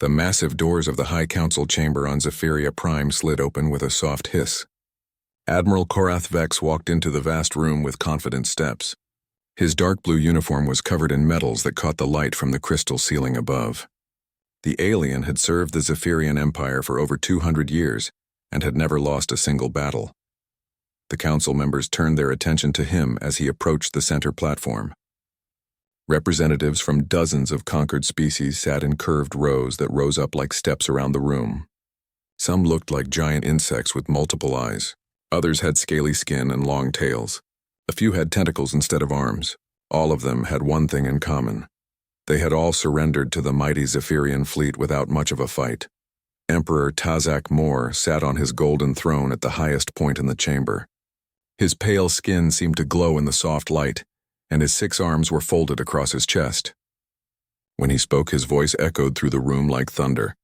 The massive doors of the High Council chamber on Zephyria Prime slid open with a soft hiss. Admiral Korath Vex walked into the vast room with confident steps. His dark blue uniform was covered in metals that caught the light from the crystal ceiling above. The alien had served the Zephyrian Empire for over 200 years and had never lost a single battle. The council members turned their attention to him as he approached the center platform. Representatives from dozens of conquered species sat in curved rows that rose up like steps around the room. Some looked like giant insects with multiple eyes. Others had scaly skin and long tails. A few had tentacles instead of arms. All of them had one thing in common. They had all surrendered to the mighty Zephyrian fleet without much of a fight. Emperor Tazak Mor sat on his golden throne at the highest point in the chamber. His pale skin seemed to glow in the soft light, and his 6 arms were folded across his chest. When he spoke, his voice echoed through the room like thunder.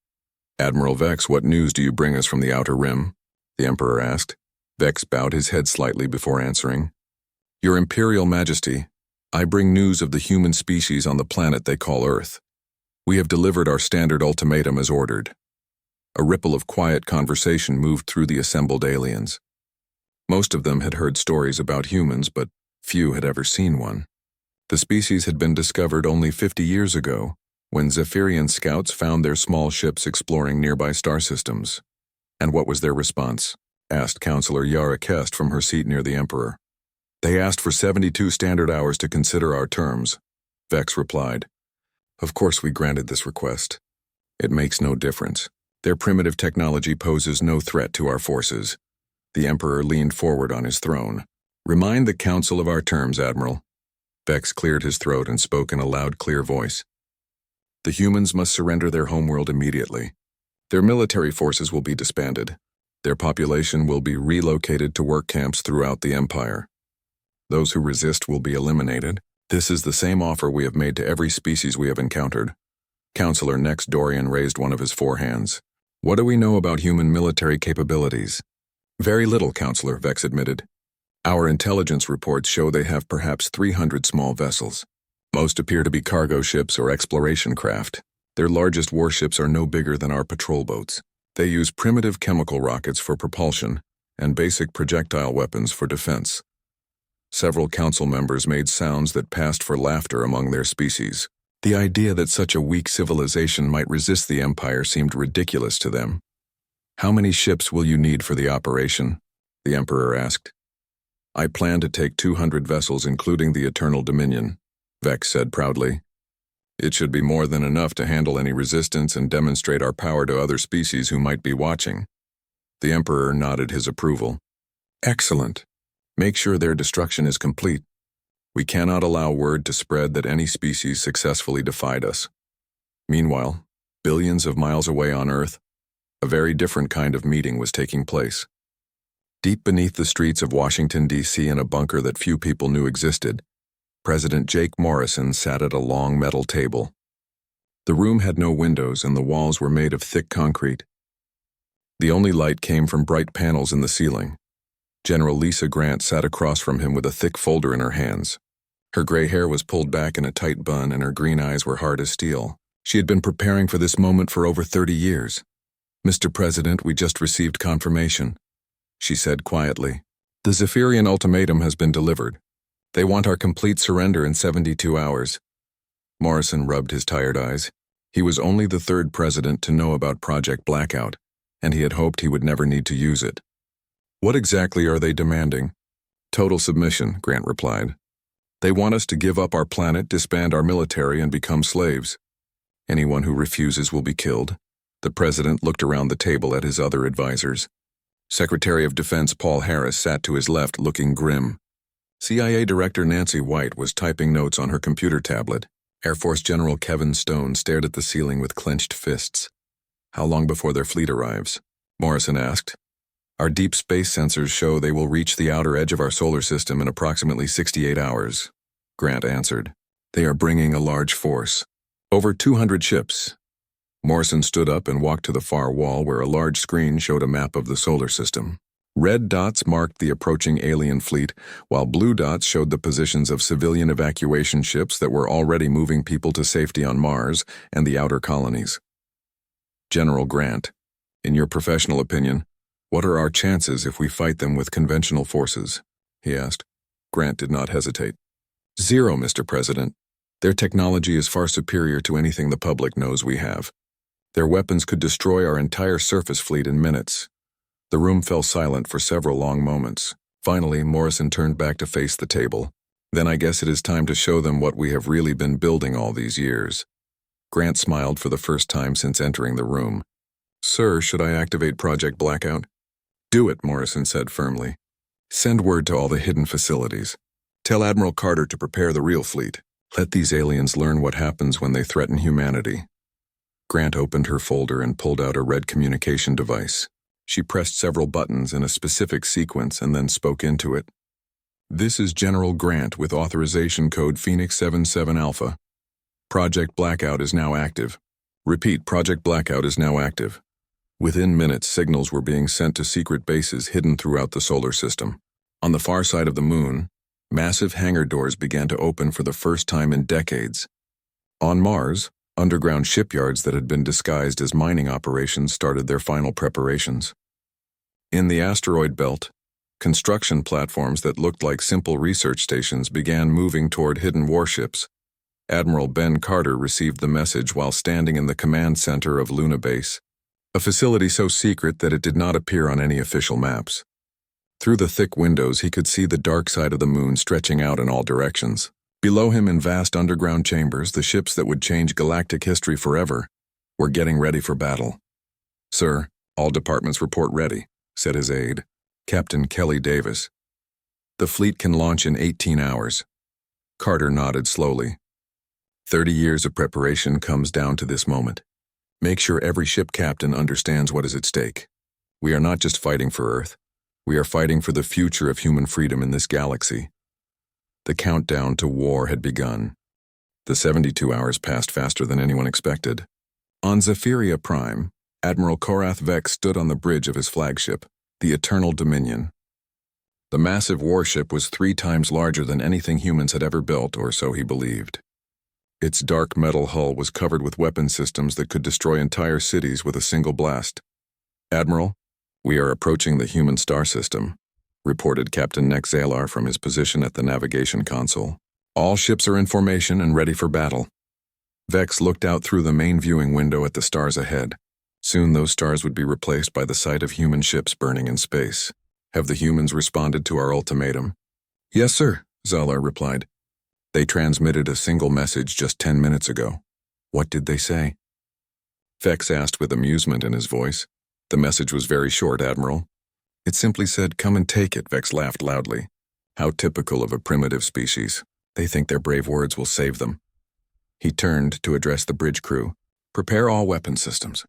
"Admiral Vex, what news do you bring us from the Outer Rim?" the Emperor asked. Vex bowed his head slightly before answering. "Your Imperial Majesty, I bring news of the human species on the planet they call Earth. We have delivered our standard ultimatum as ordered." A ripple of quiet conversation moved through the assembled aliens. Most of them had heard stories about humans, but few had ever seen one. The species had been discovered only 50 years ago, when Zephyrian scouts found their small ships exploring nearby star systems. "And what was their response?" asked Counselor Yara Kest from her seat near the Emperor. "They asked for 72 standard hours to consider our terms," Vex replied. "Of course we granted this request. It makes no difference. Their primitive technology poses no threat to our forces." The Emperor leaned forward on his throne. "Remind the Council of our terms, Admiral." Vex cleared his throat and spoke in a loud, clear voice. "The humans must surrender their homeworld immediately. Their military forces will be disbanded. Their population will be relocated to work camps throughout the Empire. Those who resist will be eliminated. This is the same offer we have made to every species we have encountered." Counselor Nex Dorian raised one of his 4 hands. "What do we know about human military capabilities?" "Very little, Counselor," Vex admitted. "Our intelligence reports show they have perhaps 300 small vessels. Most appear to be cargo ships or exploration craft. Their largest warships are no bigger than our patrol boats. They use primitive chemical rockets for propulsion and basic projectile weapons for defense." Several council members made sounds that passed for laughter among their species. The idea that such a weak civilization might resist the Empire seemed ridiculous to them. "How many ships will you need for the operation?" the Emperor asked. "I plan to take 200 vessels, including the Eternal Dominion," Vex said proudly. "It should be more than enough to handle any resistance and demonstrate our power to other species who might be watching." The Emperor nodded his approval. "Excellent. Make sure their destruction is complete. We cannot allow word to spread that any species successfully defied us." Meanwhile, billions of miles away on Earth, a very different kind of meeting was taking place. Deep beneath the streets of Washington, D.C., in a bunker that few people knew existed, President Jake Morrison sat at a long metal table. The room had no windows and the walls were made of thick concrete. The only light came from bright panels in the ceiling. General Lisa Grant sat across from him with a thick folder in her hands. Her gray hair was pulled back in a tight bun and her green eyes were hard as steel. She had been preparing for this moment for over 30 years. "Mr. President, we just received confirmation," she said quietly. "The Zephyrian ultimatum has been delivered. They want our complete surrender in 72 hours. Morrison rubbed his tired eyes. He was only the 3rd president to know about Project Blackout, and he had hoped he would never need to use it. "What exactly are they demanding?" "Total submission," Grant replied. "They want us to give up our planet, disband our military, and become slaves. Anyone who refuses will be killed." The president looked around the table at his other advisors. Secretary of Defense Paul Harris sat to his left, looking grim. CIA Director Nancy White was typing notes on her computer tablet. Air Force General Kevin Stone stared at the ceiling with clenched fists. "How long before their fleet arrives?" Morrison asked. "Our deep space sensors show they will reach the outer edge of our solar system in approximately 68 hours, Grant answered. "They are bringing a large force. Over 200 ships." Morrison stood up and walked to the far wall where a large screen showed a map of the solar system. Red dots marked the approaching alien fleet, while blue dots showed the positions of civilian evacuation ships that were already moving people to safety on Mars and the outer colonies. General Grant, in your professional opinion, what are our chances if we fight them with conventional forces? He asked. Grant did not hesitate. 0, Mr. President. Their technology is far superior to anything the public knows we have. Their weapons could destroy our entire surface fleet in minutes. The room fell silent for several long moments. Finally, Morrison turned back to face the table. Then I guess it is time to show them what we have really been building all these years. Grant smiled for the first time since entering the room. Sir, should I activate Project Blackout? Do it, Morrison said firmly. Send word to all the hidden facilities. Tell Admiral Carter to prepare the real fleet. Let these aliens learn what happens when they threaten humanity. Grant opened her folder and pulled out a red communication device. She pressed several buttons in a specific sequence and then spoke into it. This is General Grant with authorization code Phoenix 77 Alpha. Project Blackout is now active. Repeat, Project Blackout is now active. Within minutes, signals were being sent to secret bases hidden throughout the solar system. On the far side of the moon, massive hangar doors began to open for the first time in decades. On Mars, underground shipyards that had been disguised as mining operations started their final preparations. In the asteroid belt, construction platforms that looked like simple research stations began moving toward hidden warships. Admiral Ben Carter received the message while standing in the command center of Luna Base, a facility so secret that it did not appear on any official maps. Through the thick windows, he could see the dark side of the moon stretching out in all directions. Below him, in vast underground chambers, the ships that would change galactic history forever were getting ready for battle. Sir, all departments report ready, said his aide, Captain Kelly Davis. The fleet can launch in 18 hours. Carter nodded slowly. 30 years of preparation comes down to this moment. Make sure every ship captain understands what is at stake. We are not just fighting for Earth. We are fighting for the future of human freedom in this galaxy. The countdown to war had begun. The 72 hours passed faster than anyone expected. On Zephyria Prime, Admiral Korath Vex stood on the bridge of his flagship, the Eternal Dominion. The massive warship was 3 times larger than anything humans had ever built, or so he believed. Its dark metal hull was covered with weapon systems that could destroy entire cities with a single blast. Admiral, we are approaching the human star system, reported Captain Nex Zalar from his position at the navigation console. All ships are in formation and ready for battle. Vex looked out through the main viewing window at the stars ahead. Soon those stars would be replaced by the sight of human ships burning in space. Have the humans responded to our ultimatum? Yes, sir, Zalar replied. They transmitted a single message just 10 minutes ago. What did they say? Vex asked with amusement in his voice. The message was very short, Admiral. It simply said, "Come and take it," Vex laughed loudly. How typical of a primitive species. They think their brave words will save them. He turned to address the bridge crew. Prepare all weapon systems.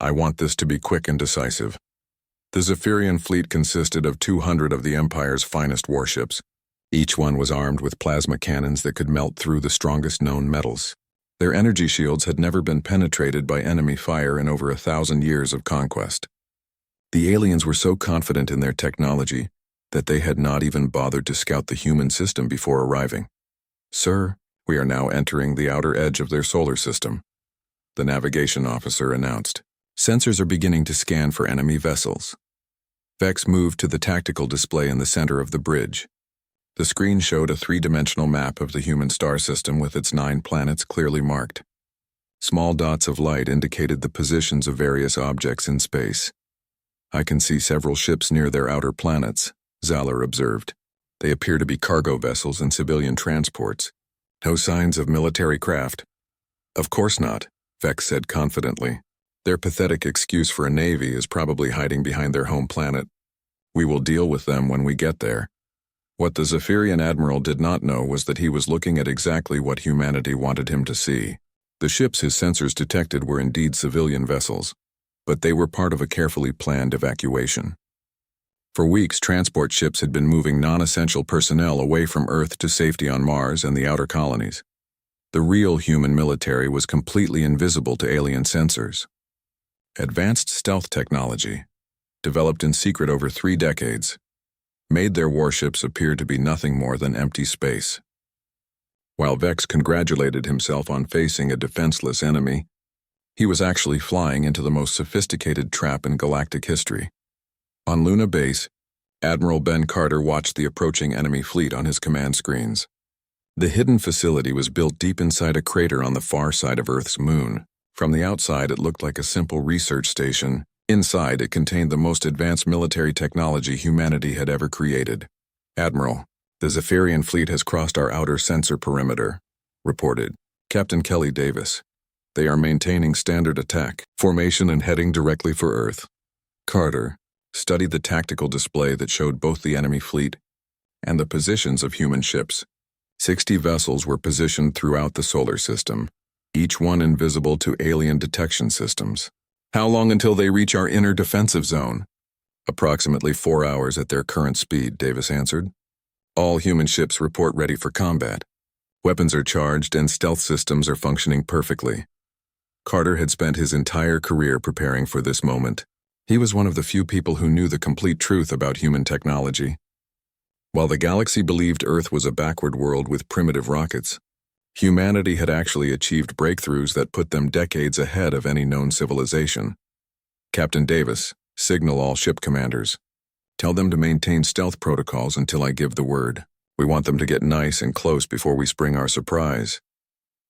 I want this to be quick and decisive. The Zephyrian fleet consisted of 200 of the Empire's finest warships. Each one was armed with plasma cannons that could melt through the strongest known metals. Their energy shields had never been penetrated by enemy fire in over 1,000 years of conquest. The aliens were so confident in their technology that they had not even bothered to scout the human system before arriving. Sir, we are now entering the outer edge of their solar system, the navigation officer announced. Sensors are beginning to scan for enemy vessels. Vex moved to the tactical display in the center of the bridge. The screen showed a 3-dimensional map of the human star system with its 9 planets clearly marked. Small dots of light indicated the positions of various objects in space. I can see several ships near their outer planets, Zalar observed. They appear to be cargo vessels and civilian transports. No signs of military craft. Of course not, Vex said confidently. Their pathetic excuse for a navy is probably hiding behind their home planet. We will deal with them when we get there. What the Zephyrian admiral did not know was that he was looking at exactly what humanity wanted him to see. The ships his sensors detected were indeed civilian vessels, but they were part of a carefully planned evacuation. For weeks, transport ships had been moving non-essential personnel away from Earth to safety on Mars and the outer colonies. The real human military was completely invisible to alien sensors. Advanced stealth technology, developed in secret over 3 decades, made their warships appear to be nothing more than empty space. While Vex congratulated himself on facing a defenseless enemy, He was actually flying into the most sophisticated trap in galactic history. On Luna Base, Admiral Ben Carter watched the approaching enemy fleet on his command screens. The hidden facility was built deep inside a crater on the far side of Earth's moon. From the outside, it looked like a simple research station. Inside, it contained the most advanced military technology humanity had ever created. "Admiral, the Zephyrian fleet has crossed our outer sensor perimeter," reported Captain Kelly Davis. "They are maintaining standard attack formation and heading directly for Earth." Carter studied the tactical display that showed both the enemy fleet and the positions of human ships. 60 vessels were positioned throughout the solar system, each one invisible to alien detection systems. "How long until they reach our inner defensive zone?" "Approximately 4 hours at their current speed," Davis answered. "All human ships report ready for combat. Weapons are charged and stealth systems are functioning perfectly." Carter had spent his entire career preparing for this moment. He was one of the few people who knew the complete truth about human technology. While the galaxy believed Earth was a backward world with primitive rockets, humanity had actually achieved breakthroughs that put them decades ahead of any known civilization. "Captain Davis, signal all ship commanders. Tell them to maintain stealth protocols until I give the word. We want them to get nice and close before we spring our surprise."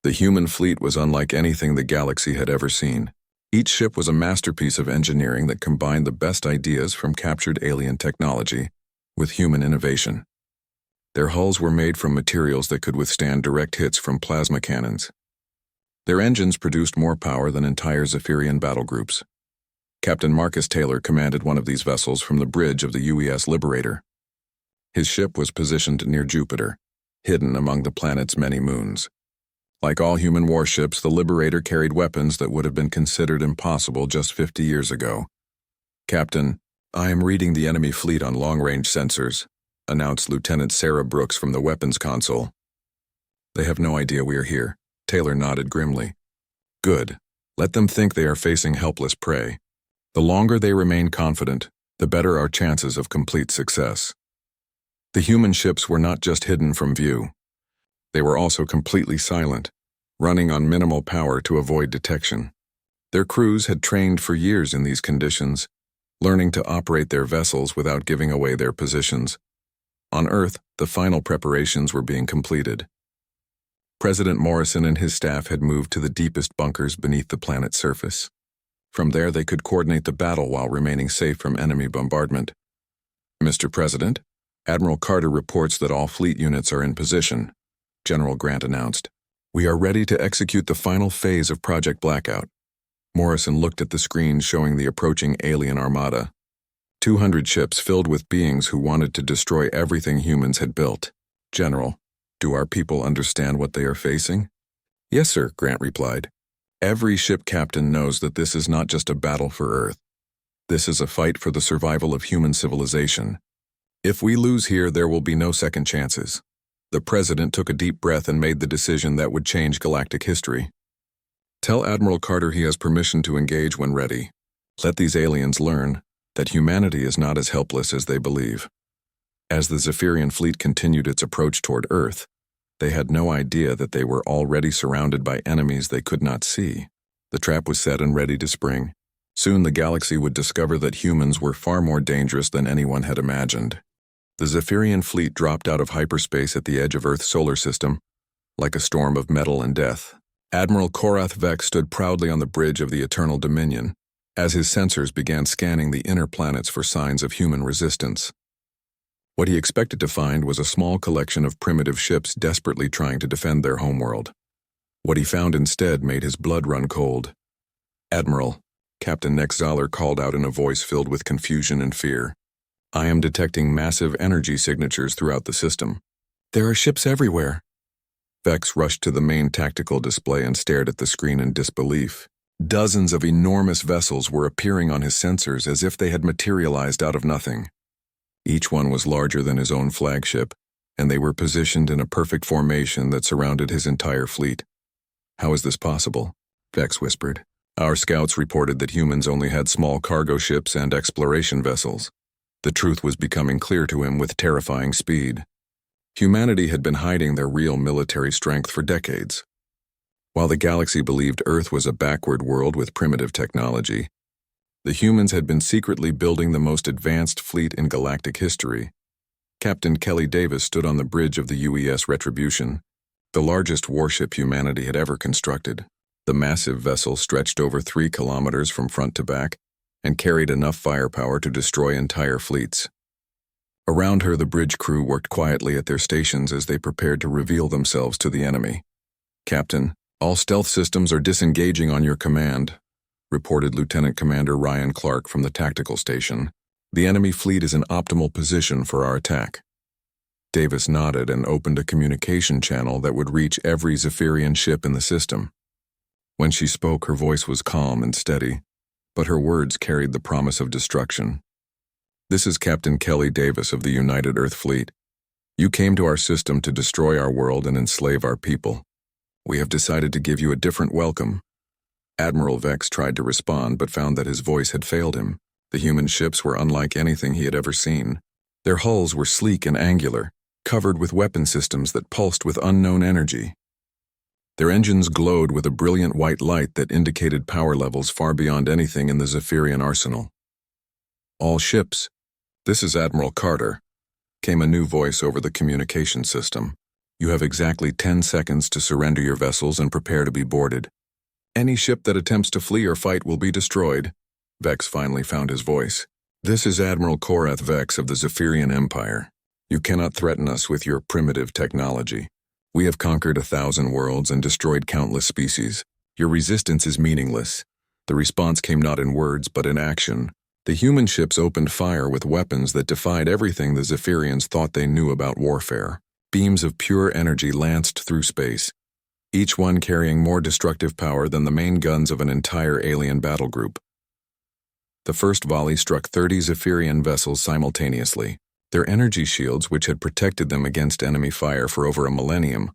The human fleet was unlike anything the galaxy had ever seen. Each ship was a masterpiece of engineering that combined the best ideas from captured alien technology with human innovation. Their hulls were made from materials that could withstand direct hits from plasma cannons. Their engines produced more power than entire Zephyrian battle groups. Captain Marcus Taylor commanded one of these vessels from the bridge of the UES Liberator. His ship was positioned near Jupiter, hidden among the planet's many moons. Like all human warships, the Liberator carried weapons that would have been considered impossible just 50 years ago. "Captain, I am reading the enemy fleet on long-range sensors," announced Lieutenant Sarah Brooks from the weapons console. "They have no idea we are here." Taylor nodded grimly. "Good. Let them think they are facing helpless prey. The longer they remain confident, the better our chances of complete success." The human ships were not just hidden from view. They were also completely silent, running on minimal power to avoid detection. Their crews had trained for years in these conditions, learning to operate their vessels without giving away their positions. On Earth, the final preparations were being completed. President Morrison and his staff had moved to the deepest bunkers beneath the planet's surface. From there, they could coordinate the battle while remaining safe from enemy bombardment. "Mr. President, Admiral Carter reports that all fleet units are in position," General Grant announced. "We are ready to execute the final phase of Project Blackout." Morrison looked at the screen showing the approaching alien armada. 200 ships filled with beings who wanted to destroy everything humans had built. "General, do our people understand what they are facing?" "Yes, sir," Grant replied. "Every ship captain knows that this is not just a battle for Earth. This is a fight for the survival of human civilization. If we lose here, there will be no second chances." The president took a deep breath and made the decision that would change galactic history. "Tell Admiral Carter he has permission to engage when ready. Let these aliens learn that humanity is not as helpless as they believe." As the Zephyrian fleet continued its approach toward Earth, they had no idea that they were already surrounded by enemies they could not see. The trap was set and ready to spring. Soon the galaxy would discover that humans were far more dangerous than anyone had imagined. The Zephyrian fleet dropped out of hyperspace at the edge of Earth's solar system, like a storm of metal and death. Admiral Korath Vex stood proudly on the bridge of the Eternal Dominion, as his sensors began scanning the inner planets for signs of human resistance. What he expected to find was a small collection of primitive ships desperately trying to defend their homeworld. What he found instead made his blood run cold. "Admiral," Captain Nexzaler called out in a voice filled with confusion and fear, "I am detecting massive energy signatures throughout the system." "There are ships everywhere." Vex rushed to the main tactical display and stared at the screen in disbelief. Dozens of enormous vessels were appearing on his sensors as if they had materialized out of nothing. Each one was larger than his own flagship, and they were positioned in a perfect formation that surrounded his entire fleet. "How is this possible?" Vex whispered. "Our scouts reported that humans only had small cargo ships and exploration vessels." The truth was becoming clear to him with terrifying speed. Humanity had been hiding their real military strength for decades. While the galaxy believed Earth was a backward world with primitive technology, the humans had been secretly building the most advanced fleet in galactic history. Captain Kelly Davis stood on the bridge of the UES Retribution, the largest warship humanity had ever constructed. The massive vessel stretched over 3 kilometers from front to back and carried enough firepower to destroy entire fleets. Around her, the bridge crew worked quietly at their stations as they prepared to reveal themselves to the enemy. "Captain, all stealth systems are disengaging on your command," reported Lieutenant Commander Ryan Clark from the tactical station. "The enemy fleet is in optimal position for our attack." Davis nodded and opened a communication channel that would reach every Zephyrian ship in the system. When she spoke, her voice was calm and steady, but her words carried the promise of destruction. "This is Captain Kelly Davis of the United Earth Fleet. You came to our system to destroy our world and enslave our people. We have decided to give you a different welcome." Admiral Vex tried to respond but found that his voice had failed him. The human ships were unlike anything he had ever seen. Their hulls were sleek and angular, covered with weapon systems that pulsed with unknown energy. Their engines glowed with a brilliant white light that indicated power levels far beyond anything in the Zephyrian arsenal. "All ships, this is Admiral Carter," came a new voice over the communication system. "You have exactly 10 seconds to surrender your vessels and prepare to be boarded. Any ship that attempts to flee or fight will be destroyed." Vex finally found his voice. "This is Admiral Korath Vex of the Zephyrian Empire. You cannot threaten us with your primitive technology. We have conquered 1,000 worlds and destroyed countless species. Your resistance is meaningless." The response came not in words but in action. The human ships opened fire with weapons that defied everything the Zephyrians thought they knew about warfare. Beams of pure energy lanced through space, each one carrying more destructive power than the main guns of an entire alien battle group. The first volley struck 30 Zephyrian vessels simultaneously. Their energy shields, which had protected them against enemy fire for over a millennium,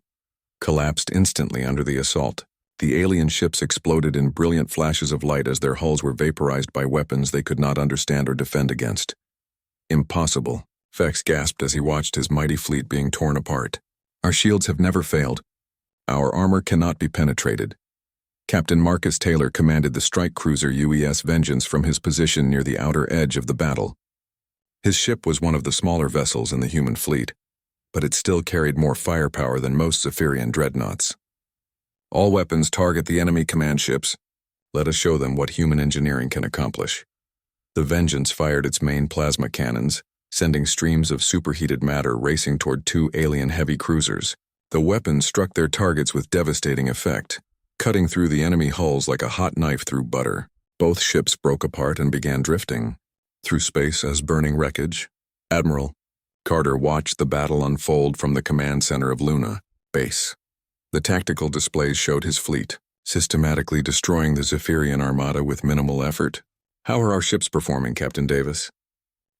collapsed instantly under the assault. The alien ships exploded in brilliant flashes of light as their hulls were vaporized by weapons they could not understand or defend against. "Impossible," Vex gasped as he watched his mighty fleet being torn apart. "Our shields have never failed. Our armor cannot be penetrated." Captain Marcus Taylor commanded the strike cruiser UES Vengeance from his position near the outer edge of the battle. His ship was one of the smaller vessels in the human fleet, but it still carried more firepower than most Zephyrian dreadnoughts. "All weapons target the enemy command ships. Let us show them what human engineering can accomplish." The Vengeance fired its main plasma cannons, sending streams of superheated matter racing toward 2 alien heavy cruisers. The weapons struck their targets with devastating effect, cutting through the enemy hulls like a hot knife through butter. Both ships broke apart and began drifting through space as burning wreckage. Admiral Carter watched the battle unfold from the command center of Luna base. The tactical displays showed his fleet, systematically destroying the Zephyrian armada with minimal effort. "How are our ships performing, Captain Davis?"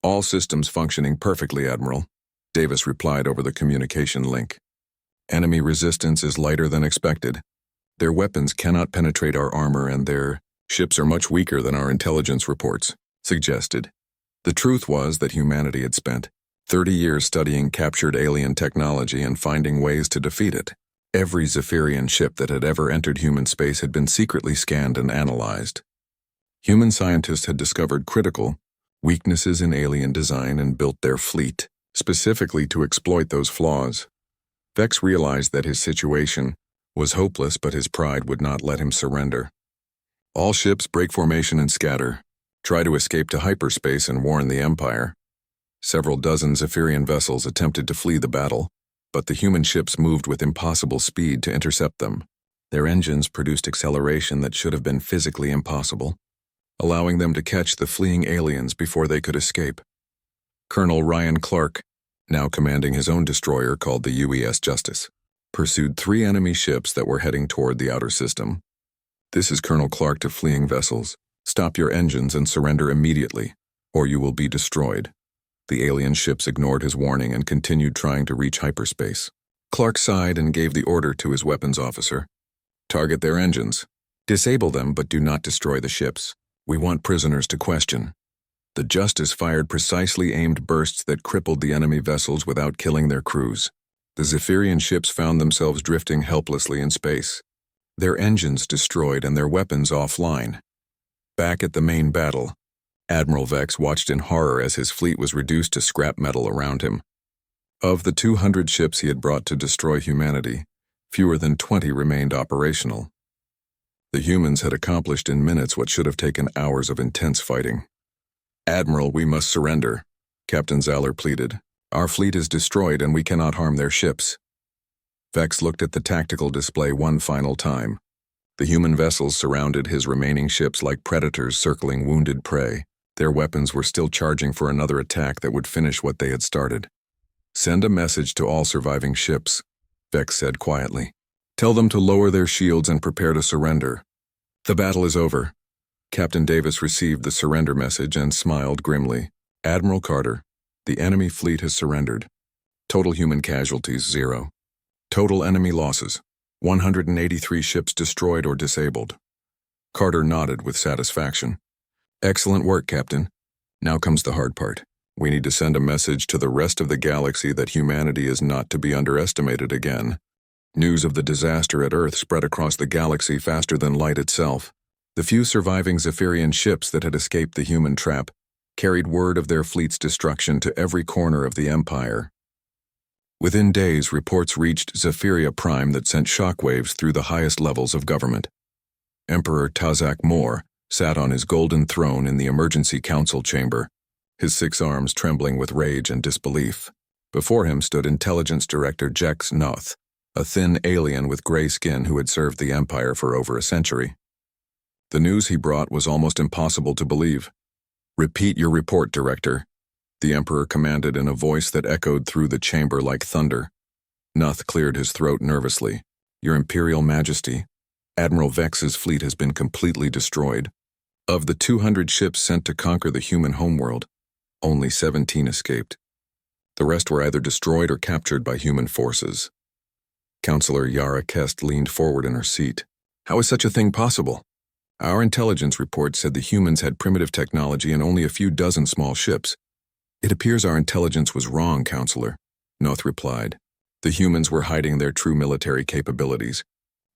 "All systems functioning perfectly, Admiral," Davis replied over the communication link. "Enemy resistance is lighter than expected. Their weapons cannot penetrate our armor and their ships are much weaker than our intelligence reports suggested." The truth was that humanity had spent 30 years studying captured alien technology and finding ways to defeat it. Every Zephyrian ship that had ever entered human space had been secretly scanned and analyzed. Human scientists had discovered critical weaknesses in alien design and built their fleet specifically to exploit those flaws. Vex realized that his situation was hopeless, but his pride would not let him surrender. "All ships break formation and scatter. Try to escape to hyperspace and warn the Empire." Several dozen Zephyrian vessels attempted to flee the battle, but the human ships moved with impossible speed to intercept them. Their engines produced acceleration that should have been physically impossible, allowing them to catch the fleeing aliens before they could escape. Colonel Ryan Clark, now commanding his own destroyer called the UES Justice, pursued 3 enemy ships that were heading toward the outer system. "This is Colonel Clark to fleeing vessels. Stop your engines and surrender immediately, or you will be destroyed." The alien ships ignored his warning and continued trying to reach hyperspace. Clark sighed and gave the order to his weapons officer. "Target their engines. Disable them, but do not destroy the ships. We want prisoners to question." The Justice fired precisely aimed bursts that crippled the enemy vessels without killing their crews. The Zephyrian ships found themselves drifting helplessly in space. their engines destroyed and their weapons offline. Back at the main battle, Admiral Vex watched in horror as his fleet was reduced to scrap metal around him. Of the 200 ships he had brought to destroy humanity, fewer than 20 remained operational. The humans had accomplished in minutes what should have taken hours of intense fighting. "Admiral, we must surrender," Captain Zaller pleaded. "Our fleet is destroyed and we cannot harm their ships." Vex looked at the tactical display one final time. The human vessels surrounded his remaining ships like predators circling wounded prey. Their weapons were still charging for another attack that would finish what they had started. "Send a message to all surviving ships," Vex said quietly. "Tell them to lower their shields and prepare to surrender. The battle is over." Captain Davis received the surrender message and smiled grimly. "Admiral Carter, the enemy fleet has surrendered. Total human casualties, 0. Total enemy losses, 183 ships destroyed or disabled." Carter nodded with satisfaction. "Excellent work, Captain. Now comes the hard part. We need to send a message to the rest of the galaxy that humanity is not to be underestimated again." News of the disaster at Earth spread across the galaxy faster than light itself. The few surviving Zephyrian ships that had escaped the human trap carried word of their fleet's destruction to every corner of the Empire. Within days, reports reached Zephyria Prime that sent shockwaves through the highest levels of government. Emperor Tazak Mor sat on his golden throne in the emergency council chamber, his 6 arms trembling with rage and disbelief. Before him stood Intelligence Director Jex Noth, a thin alien with gray skin who had served the Empire for over a century. The news he brought was almost impossible to believe. "Repeat your report, Director," the Emperor commanded in a voice that echoed through the chamber like thunder. Noth cleared his throat nervously. "Your Imperial Majesty, Admiral Vex's fleet has been completely destroyed. Of the 200 ships sent to conquer the human homeworld, only 17 escaped. The rest were either destroyed or captured by human forces." Counselor Yara Kest leaned forward in her seat. "How is such a thing possible? Our intelligence report said the humans had primitive technology and only a few dozen small ships." "It appears our intelligence was wrong, Counselor," Noth replied. "The humans were hiding their true military capabilities.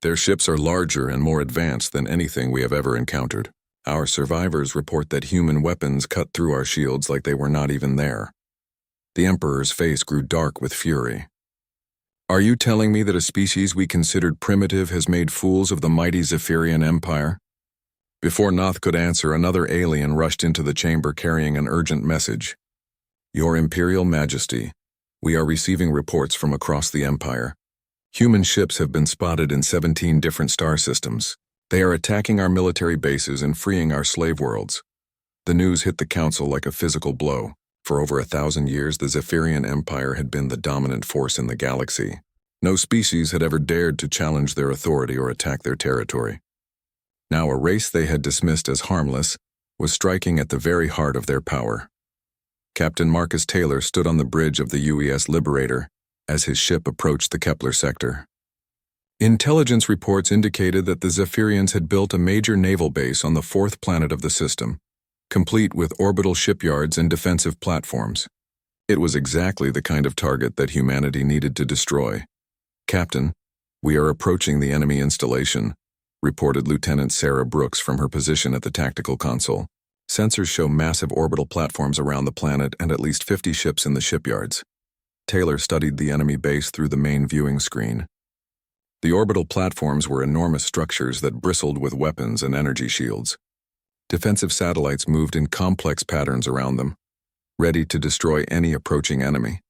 Their ships are larger and more advanced than anything we have ever encountered. Our survivors report that human weapons cut through our shields like they were not even there." The Emperor's face grew dark with fury. "Are you telling me that a species we considered primitive has made fools of the mighty Zephyrian Empire?" Before Noth could answer, another alien rushed into the chamber carrying an urgent message. "Your Imperial Majesty, we are receiving reports from across the Empire. Human ships have been spotted in 17 different star systems. They are attacking our military bases and freeing our slave worlds." The news hit the Council like a physical blow. For over 1,000 years, the Zephyrian Empire had been the dominant force in the galaxy. No species had ever dared to challenge their authority or attack their territory. Now a race they had dismissed as harmless was striking at the very heart of their power. Captain Marcus Taylor stood on the bridge of the UES Liberator as his ship approached the Kepler sector. Intelligence reports indicated that the Zephyrians had built a major naval base on the 4th planet of the system, complete with orbital shipyards and defensive platforms. It was exactly the kind of target that humanity needed to destroy. "Captain, we are approaching the enemy installation," reported Lieutenant Sarah Brooks from her position at the tactical console. "Sensors show massive orbital platforms around the planet and at least 50 ships in the shipyards." Taylor studied the enemy base through the main viewing screen. The orbital platforms were enormous structures that bristled with weapons and energy shields. Defensive satellites moved in complex patterns around them, ready to destroy any approaching enemy.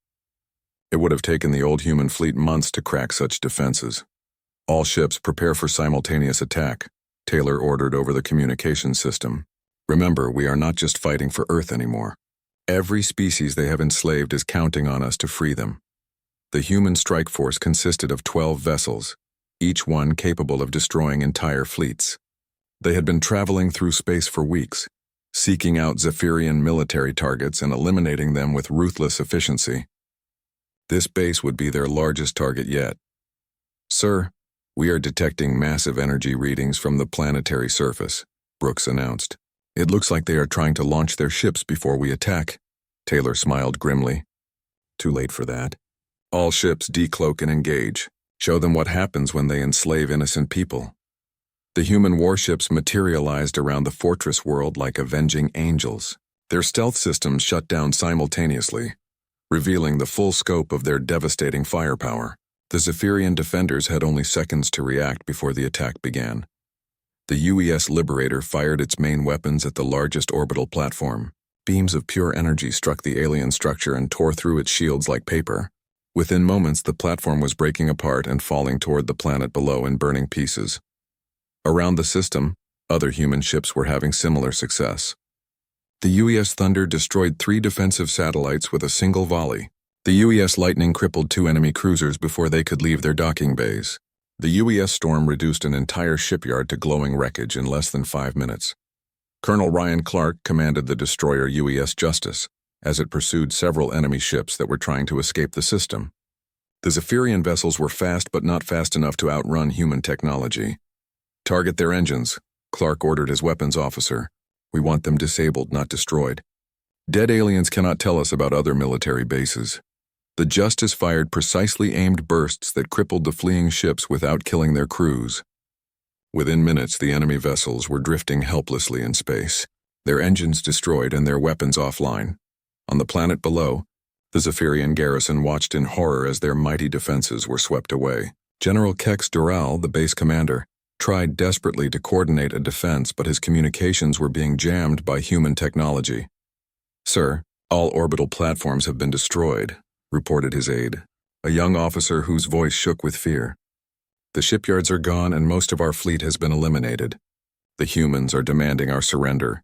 It would have taken the old human fleet months to crack such defenses. "All ships prepare for simultaneous attack," Taylor ordered over the communications system. "Remember, we are not just fighting for Earth anymore. Every species they have enslaved is counting on us to free them." The human strike force consisted of 12 vessels, each one capable of destroying entire fleets. They had been traveling through space for weeks, seeking out Zephyrian military targets and eliminating them with ruthless efficiency. This base would be their largest target yet. "Sir, we are detecting massive energy readings from the planetary surface," Brooks announced. "It looks like they are trying to launch their ships before we attack." Taylor smiled grimly. "Too late for that. All ships decloak and engage. Show them what happens when they enslave innocent people." The human warships materialized around the fortress world like avenging angels. Their stealth systems shut down simultaneously, revealing the full scope of their devastating firepower. The Zephyrian defenders had only seconds to react before the attack began. The UES Liberator fired its main weapons at the largest orbital platform. Beams of pure energy struck the alien structure and tore through its shields like paper. Within moments, the platform was breaking apart and falling toward the planet below in burning pieces. Around the system, other human ships were having similar success. The UES Thunder destroyed 3 defensive satellites with a single volley. The UES Lightning crippled 2 enemy cruisers before they could leave their docking bays. The UES Storm reduced an entire shipyard to glowing wreckage in less than 5 minutes. Colonel Ryan Clark commanded the destroyer UES Justice, as it pursued several enemy ships that were trying to escape the system. The Zephyrian vessels were fast but not fast enough to outrun human technology. "Target their engines," Clark ordered his weapons officer. "We want them disabled, not destroyed. Dead aliens cannot tell us about other military bases." The Justice fired precisely aimed bursts that crippled the fleeing ships without killing their crews. Within minutes, the enemy vessels were drifting helplessly in space, their engines destroyed and their weapons offline. On the planet below, the Zephyrian garrison watched in horror as their mighty defenses were swept away. General Kex Doral, the base commander, tried desperately to coordinate a defense, but his communications were being jammed by human technology. "Sir, all orbital platforms have been destroyed," reported his aide, a young officer whose voice shook with fear. "The shipyards are gone and most of our fleet has been eliminated. The humans are demanding our surrender."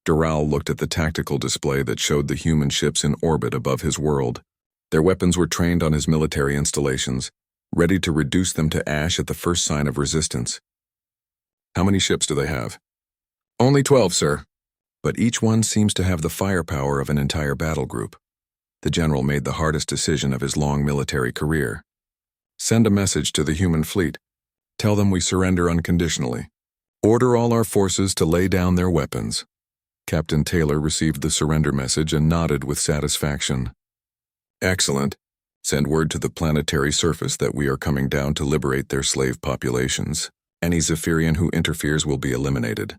Doral looked at the tactical display that showed the human ships in orbit above his world. Their weapons were trained on his military installations, ready to reduce them to ash at the first sign of resistance. "How many ships do they have?" "Only 12, sir. But each one seems to have the firepower of an entire battle group." The general made the hardest decision of his long military career. "Send a message to the human fleet. Tell them we surrender unconditionally. Order all our forces to lay down their weapons." Captain Taylor received the surrender message and nodded with satisfaction. "Excellent. Send word to the planetary surface that we are coming down to liberate their slave populations. Any Zephyrian who interferes will be eliminated."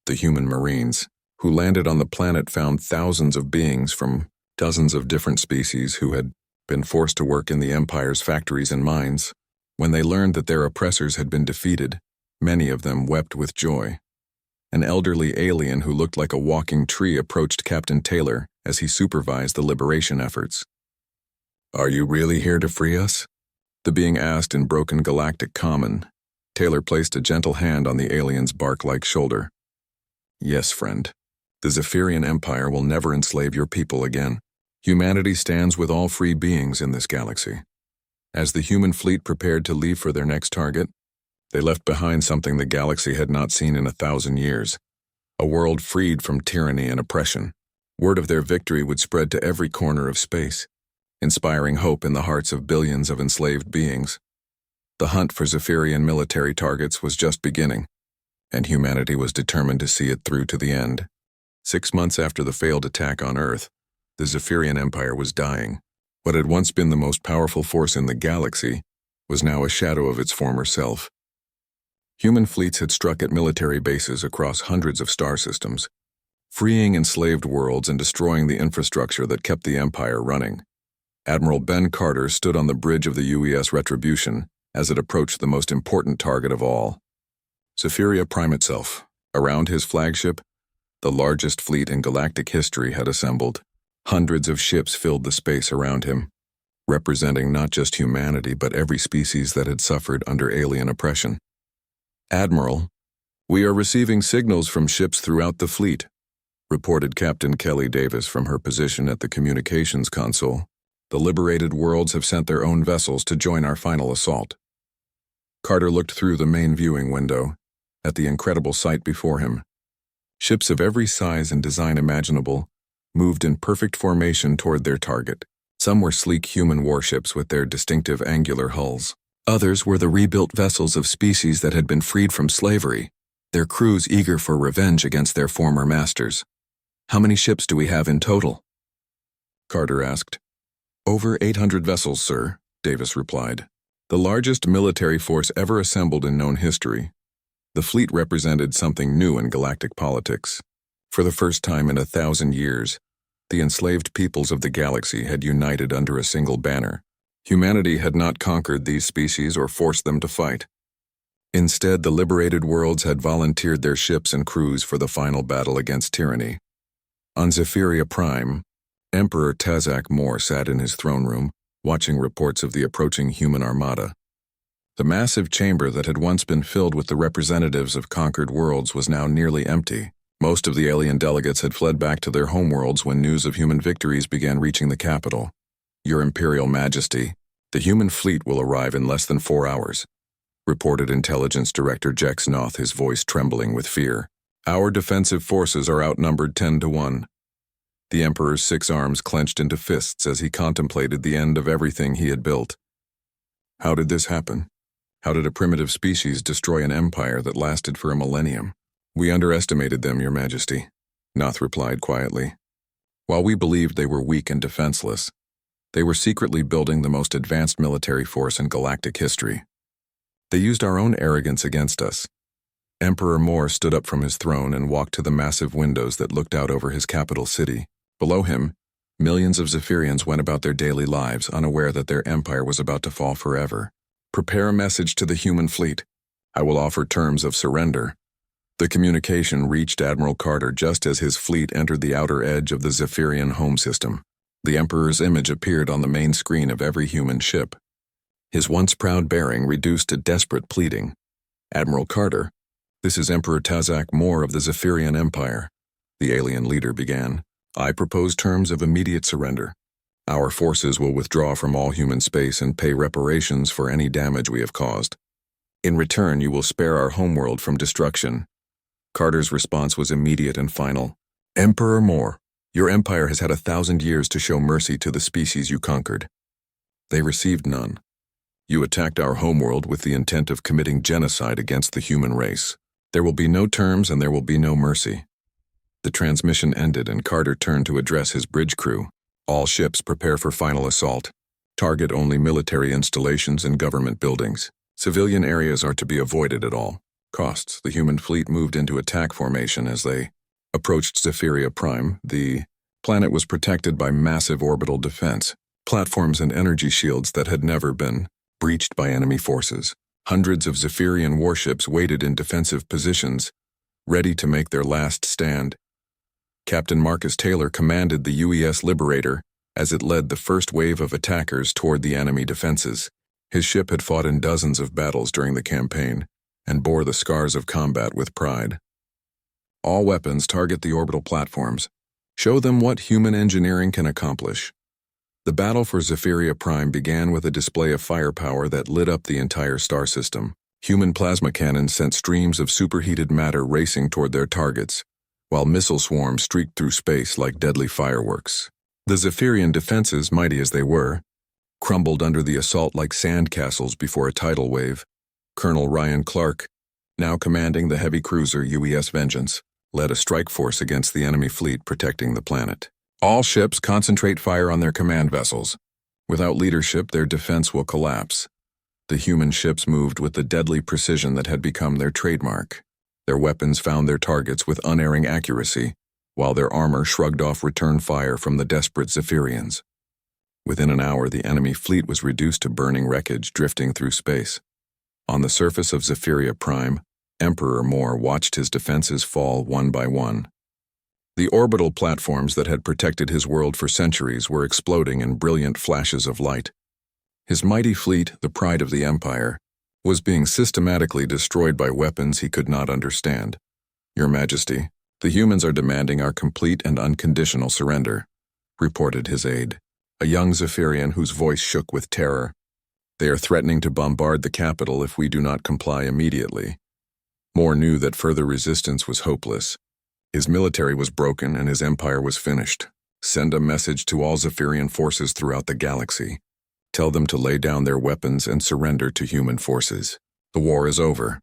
The human Marines, who landed on the planet, found thousands of beings from dozens of different species who had been forced to work in the Empire's factories and mines. When they learned that their oppressors had been defeated, many of them wept with joy. An elderly alien who looked like a walking tree approached Captain Taylor as he supervised the liberation efforts. "Are you really here to free us?" The being asked in broken galactic common. Taylor placed a gentle hand on the alien's bark-like shoulder. "Yes, friend. The Zephyrian Empire will never enslave your people again. Humanity stands with all free beings in this galaxy." As the human fleet prepared to leave for their next target, they left behind something the galaxy had not seen in 1,000 years. A world freed from tyranny and oppression. Word of their victory would spread to every corner of space, inspiring hope in the hearts of billions of enslaved beings. The hunt for Zephyrian military targets was just beginning, and humanity was determined to see it through to the end. 6 months after the failed attack on Earth, the Zephyrian Empire was dying. What had once been the most powerful force in the galaxy was now a shadow of its former self. Human fleets had struck at military bases across hundreds of star systems, freeing enslaved worlds and destroying the infrastructure that kept the Empire running. Admiral Ben Carter stood on the bridge of the UES Retribution as it approached the most important target of all. Zephyria Prime itself. Around his flagship, the largest fleet in galactic history had assembled. Hundreds of ships filled the space around him, representing not just humanity but every species that had suffered under alien oppression. "Admiral, we are receiving signals from ships throughout the fleet," reported Captain Kelly Davis from her position at the communications console. "The liberated worlds have sent their own vessels to join our final assault." Carter looked through the main viewing window at the incredible sight before him. Ships of every size and design imaginable moved in perfect formation toward their target. Some were sleek human warships with their distinctive angular hulls. Others were the rebuilt vessels of species that had been freed from slavery, their crews eager for revenge against their former masters. "How many ships do we have in total?" Carter asked. "Over 800 vessels, sir," Davis replied. "The largest military force ever assembled in known history. The fleet represented something new in galactic politics. For the first time in 1,000 years, the enslaved peoples of the galaxy had united under a single banner. Humanity had not conquered these species or forced them to fight. Instead, the liberated worlds had volunteered their ships and crews for the final battle against tyranny. On Zephyria Prime, Emperor Tazak Mor sat in his throne room, watching reports of the approaching human armada. The massive chamber that had once been filled with the representatives of conquered worlds was now nearly empty. Most of the alien delegates had fled back to their homeworlds when news of human victories began reaching the capital. "Your Imperial Majesty, the human fleet will arrive in less than 4 hours," reported Intelligence Director Jex Noth, his voice trembling with fear. "Our defensive forces are outnumbered 10 to 1. The Emperor's 6 arms clenched into fists as he contemplated the end of everything he had built. How did this happen? How did a primitive species destroy an empire that lasted for a millennium? "We underestimated them, Your Majesty," Noth replied quietly. "While we believed they were weak and defenseless, they were secretly building the most advanced military force in galactic history. They used our own arrogance against us." Emperor Mor stood up from his throne and walked to the massive windows that looked out over his capital city. Below him, millions of Zephyrians went about their daily lives, unaware that their empire was about to fall forever. "Prepare a message to the human fleet. I will offer terms of surrender." The communication reached Admiral Carter just as his fleet entered the outer edge of the Zephyrian home system. The Emperor's image appeared on the main screen of every human ship. His once proud bearing reduced to desperate pleading. "Admiral Carter, this is Emperor Tazak Mor of the Zephyrian Empire," the alien leader began. "I propose terms of immediate surrender. Our forces will withdraw from all human space and pay reparations for any damage we have caused. In return, you will spare our homeworld from destruction." Carter's response was immediate and final. "Emperor Mor, your empire has had 1,000 years to show mercy to the species you conquered. They received none. You attacked our homeworld with the intent of committing genocide against the human race. There will be no terms and there will be no mercy." The transmission ended and Carter turned to address his bridge crew. "All ships prepare for final assault. Target only military installations and government buildings. Civilian areas are to be avoided at all costs." The human fleet moved into attack formation as they approached Zephyria Prime. The planet was protected by massive orbital defense, platforms and energy shields that had never been breached by enemy forces. Hundreds of Zephyrian warships waited in defensive positions, ready to make their last stand. Captain Marcus Taylor commanded the UES Liberator as it led the first wave of attackers toward the enemy defenses. His ship had fought in dozens of battles during the campaign and bore the scars of combat with pride. "All weapons target the orbital platforms. Show them what human engineering can accomplish." The battle for Zephyria Prime began with a display of firepower that lit up the entire star system. Human plasma cannons sent streams of superheated matter racing toward their targets, while missile swarms streaked through space like deadly fireworks. The Zephyrian defenses, mighty as they were, crumbled under the assault like sandcastles before a tidal wave. Colonel Ryan Clark, now commanding the heavy cruiser UES Vengeance, led a strike force against the enemy fleet protecting the planet. "All ships concentrate fire on their command vessels. Without leadership, their defense will collapse." The human ships moved with the deadly precision that had become their trademark. Their weapons found their targets with unerring accuracy, while their armor shrugged off return fire from the desperate Zephyrians. Within an hour, the enemy fleet was reduced to burning wreckage drifting through space. On the surface of Zephyria Prime, Emperor Mor watched his defenses fall one by one. The orbital platforms that had protected his world for centuries were exploding in brilliant flashes of light. His mighty fleet, the pride of the Empire, was being systematically destroyed by weapons he could not understand. "Your Majesty, the humans are demanding our complete and unconditional surrender," reported his aide, a young Zephyrian whose voice shook with terror. "They are threatening to bombard the capital if we do not comply immediately." Mor knew that further resistance was hopeless. His military was broken and his empire was finished. "Send a message to all Zephyrian forces throughout the galaxy. Tell them to lay down their weapons and surrender to human forces. The war is over."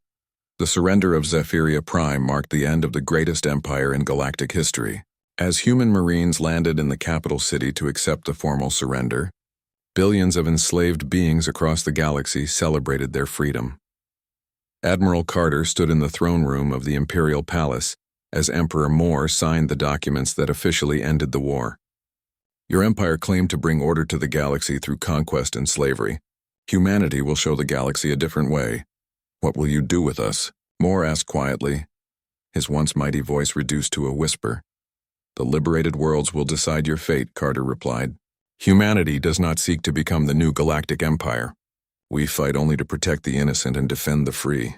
The surrender of Zephyria Prime marked the end of the greatest empire in galactic history. As human marines landed in the capital city to accept the formal surrender, billions of enslaved beings across the galaxy celebrated their freedom. Admiral Carter stood in the throne room of the Imperial Palace as Emperor Moore signed the documents that officially ended the war. Your empire claimed to bring order to the galaxy through conquest and slavery. Humanity will show the galaxy a different way. What will you do with us? Moore asked quietly, his once mighty voice reduced to a whisper. The liberated worlds will decide your fate, Carter replied. Humanity does not seek to become the new galactic empire. We fight only to protect the innocent and defend the free.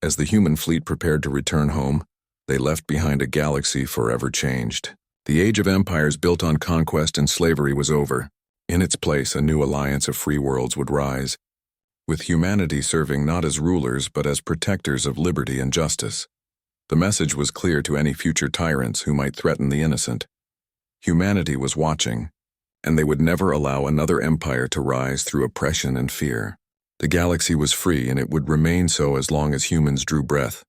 As the human fleet prepared to return home, they left behind a galaxy forever changed. The age of empires built on conquest and slavery was over. In its place, a new alliance of free worlds would rise, with humanity serving not as rulers but as protectors of liberty and justice. The message was clear to any future tyrants who might threaten the innocent. Humanity was watching, and they would never allow another empire to rise through oppression and fear. The galaxy was free, and it would remain so as long as humans drew breath.